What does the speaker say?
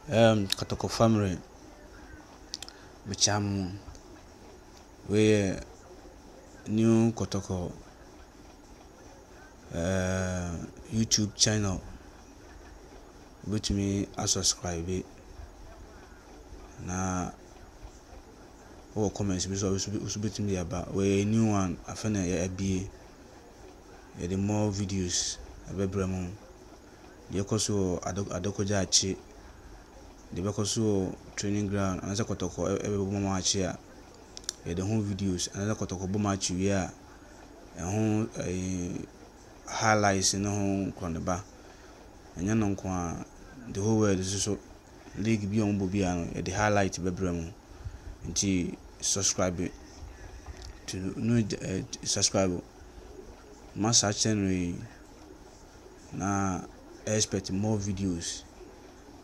Kotoko family, Bicham, we new Kotoko YouTube channel, which me I subscribe it. Na all comments we bit me about we new one. I find a be the more videos a bebremo. The also adoko jachi. The also training ground. Another Kotoko every mama chia. The home videos. Another Kotoko bomachi we are. Home highlights in the home corner. And you know, the whole world is so league beyond Bobiano, the highlight Bebremo. And subscribe to no subscribe. Mass channel na expect more videos.